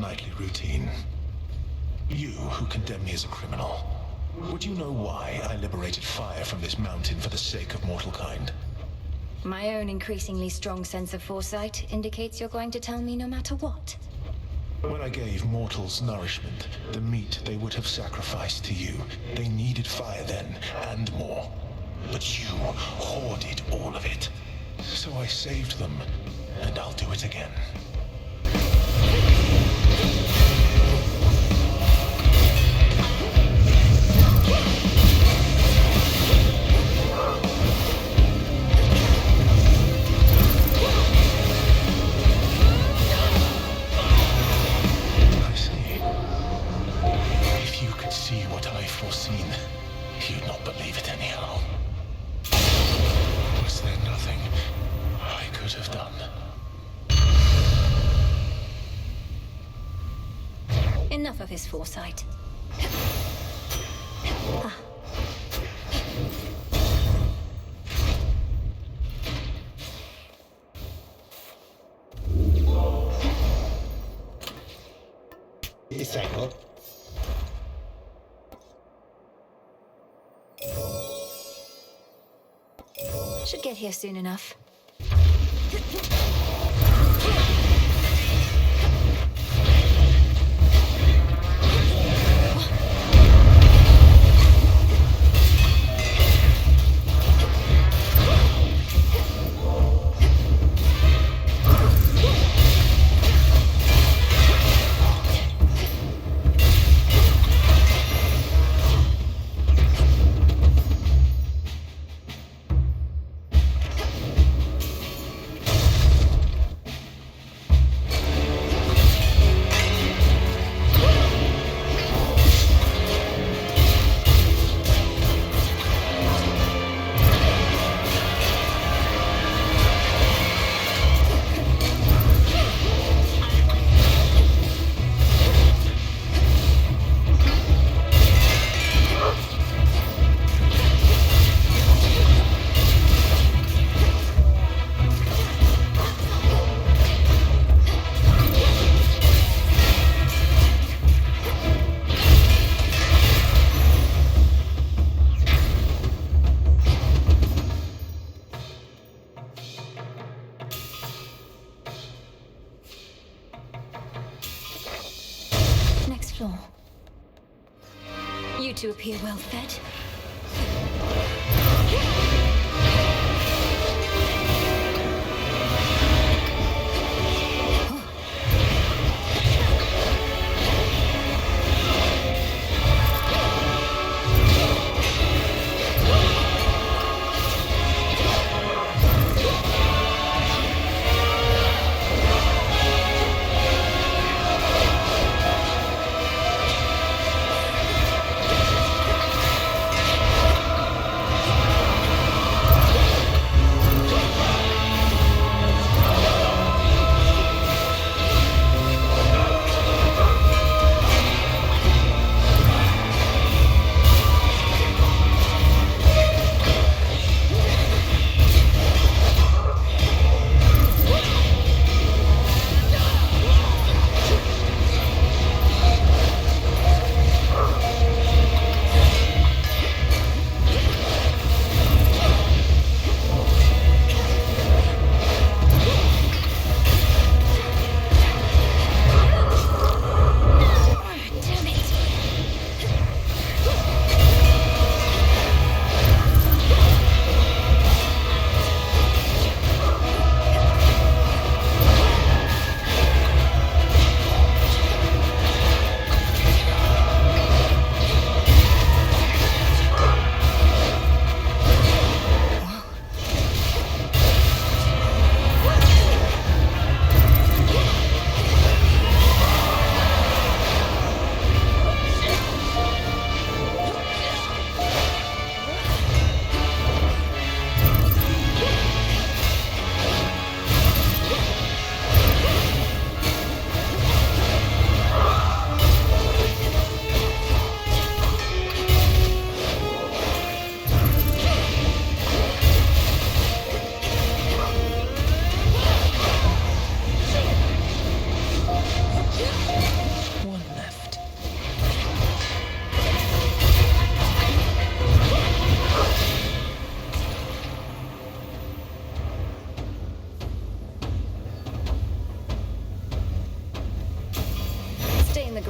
nightly routine. You, who condemn me as a criminal, would you know why I liberated fire from this mountain for the sake of mortal kind? My own increasingly strong sense of foresight indicates you're going to tell me no matter what. When I gave mortals nourishment, the meat they would have sacrificed to you, they needed fire then, and more. But you hoarded all of it. So I saved them, and I'll do it again. Foreseen, you'd not believe it anyhow. Was there nothing I could have done? Enough of his foresight. Disciple. Should get here soon enough. You two appear well fed.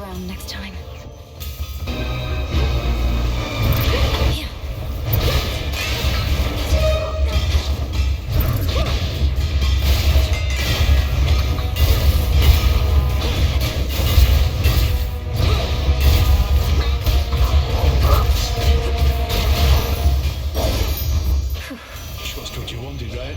ground next time. Just what you wanted, right?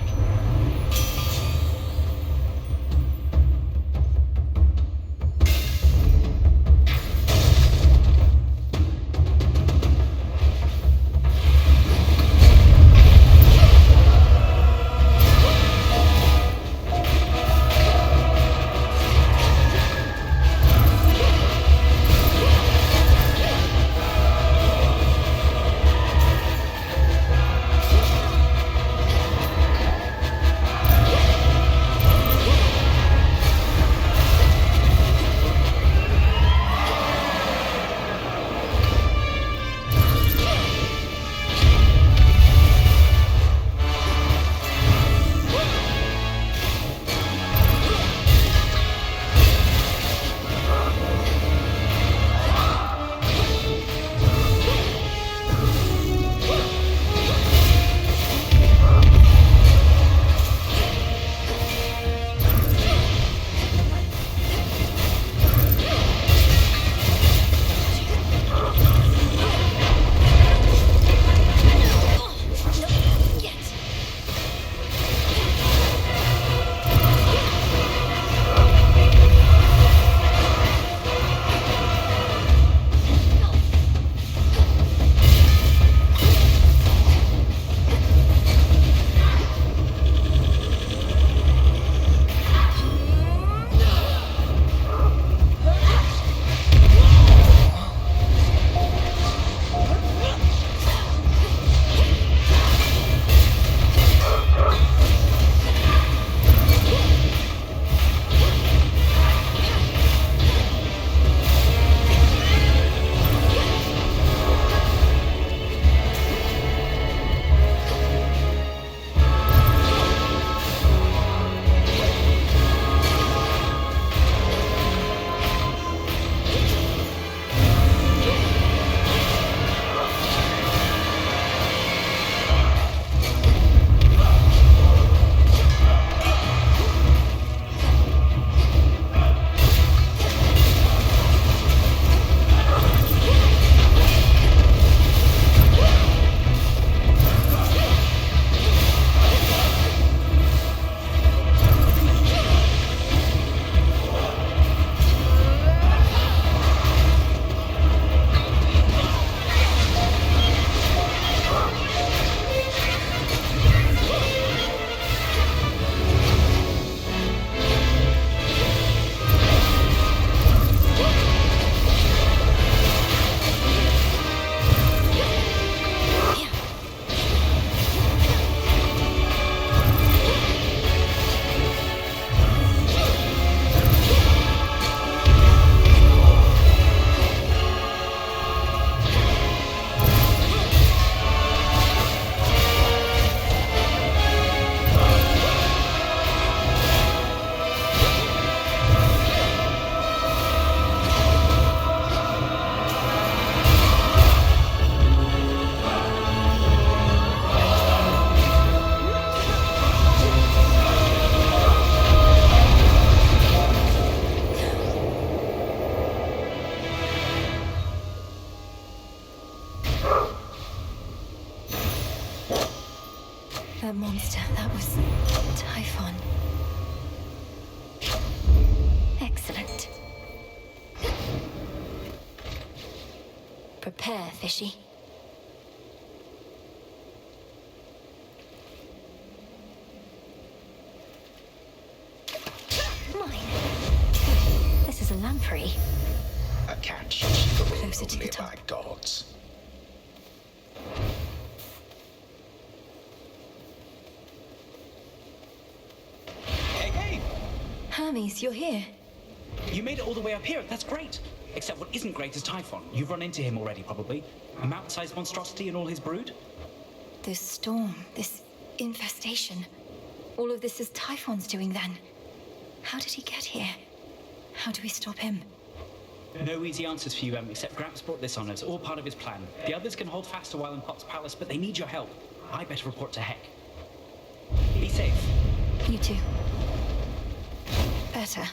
That monster, that was TYPHON. Excellent. Prepare, fishy. Mine. This is a lamprey. A catch Closer to the only top. by gods. Hey! Hermes, you're here. You made it all the way up here. That's great. Except what isn't great is TYPHON. You've run into him already, probably. A mountain-sized monstrosity and all his brood? This storm, this infestation. All of this is TYPHON's doing then. How did he get here? How do we stop him? No easy answers for you, except Gramps brought this on us, all part of his plan. The others can hold fast a while in Pop's palace, but they need your help. I better report to Heck. Be safe. You too. Better.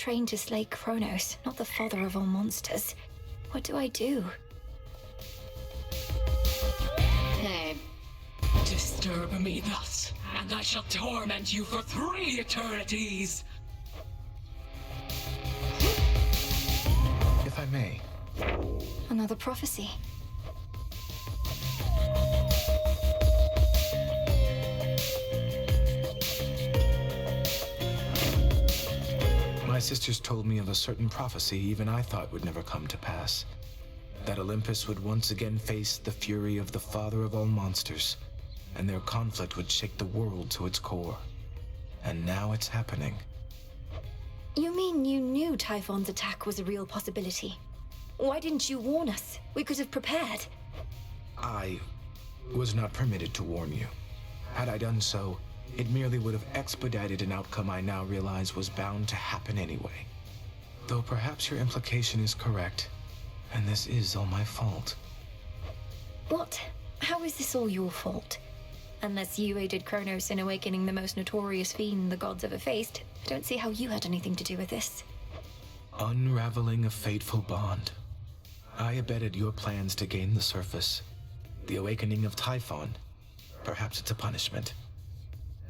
trained to slay Kronos, not the father of all monsters. What do I do? Disturb me thus, and I shall torment you for 3 eternities! If I may. Another prophecy. My sisters told me of a certain prophecy even I thought would never come to pass. That Olympus would once again face the fury of the father of all monsters, and their conflict would shake the world to its core. And now it's happening. You mean you knew TYPHON's attack was a real possibility? Why didn't you warn us? We could have prepared. I was not permitted to warn you. Had I done so, it merely would have expedited an outcome I now realize was bound to happen anyway. Though perhaps your implication is correct, and this is all my fault. What? How is this all your fault? Unless you aided Kronos in awakening the most notorious fiend the gods ever faced, I don't see how you had anything to do with this. Unraveling a fateful bond. I abetted your plans to gain the surface. The awakening of TYPHON. Perhaps it's a punishment.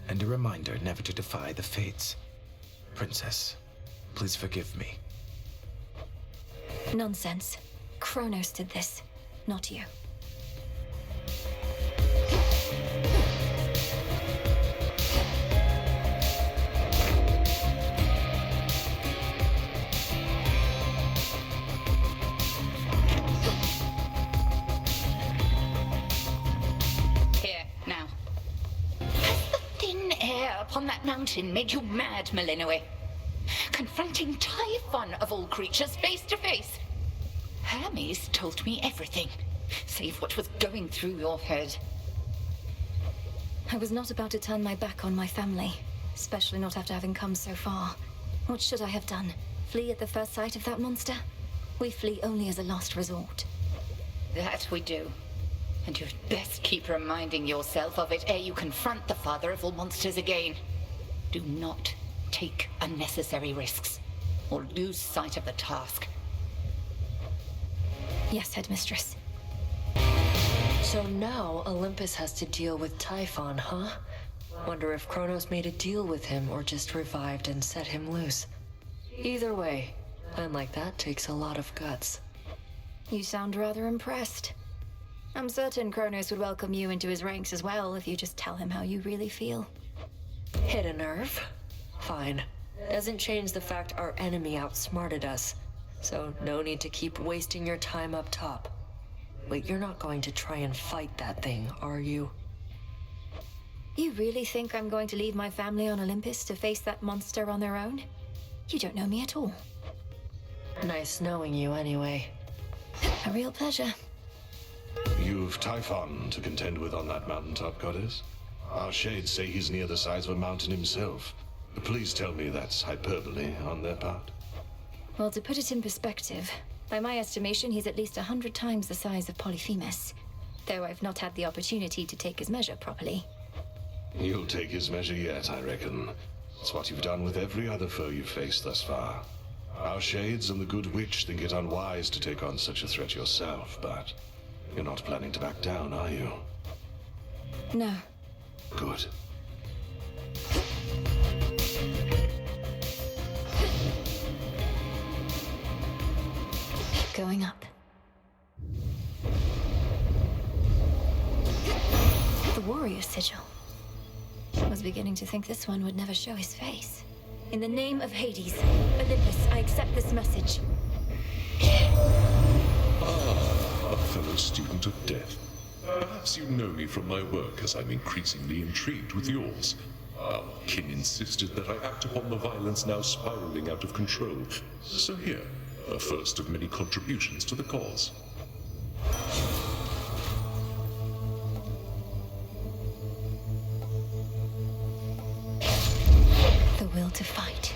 And a reminder never to defy the fates. Princess, please forgive me. Nonsense. Kronos did this, not you. Here, now. Has the thin air upon that mountain made you mad, Malinoe? Confronting TYPHON of all creatures face to face. Hermes told me everything, save what was going through your head. I was not about to turn my back on my family, especially not after having come so far. What should I have done? Flee at the first sight of that monster? We flee only as a last resort. That we do. And you'd best keep reminding yourself of it ere you confront the father of all monsters again. Do not take unnecessary risks, or lose sight of the task. Yes, Headmistress. So now Olympus has to deal with TYPHON, huh? Wonder if Kronos made a deal with him or just revived and set him loose. Either way, plan like that takes a lot of guts. You sound rather impressed. I'm certain Kronos would welcome you into his ranks as well if you just tell him how you really feel. Hit a nerve? Fine. Doesn't change the fact our enemy outsmarted us. So no need to keep wasting your time up top. Wait, you're not going to try and fight that thing, are you? You really think I'm going to leave my family on Olympus to face that monster on their own? You don't know me at all. Nice knowing you anyway. A real pleasure. You've TYPHON to contend with on that mountaintop, Goddess. Our shades say he's near the size of a mountain himself. Please tell me that's hyperbole on their part. Well, to put it in perspective, by my estimation, he's at least 100 times the size of Polyphemus. Though I've not had the opportunity to take his measure properly. You'll take his measure yet, I reckon. It's what you've done with every other foe you've faced thus far. Our shades and the good witch think it unwise to take on such a threat yourself, but you're not planning to back down, are you? No. Good. Going up. The warrior sigil. I was beginning to think this one would never show his face. In the name of Hades, Olympus, I accept this message. Ah, a fellow student of death. Perhaps you know me from my work, as I'm increasingly intrigued with yours. Our kin insisted that I act upon the violence now spiraling out of control. So here, a first of many contributions to the cause. The will to fight.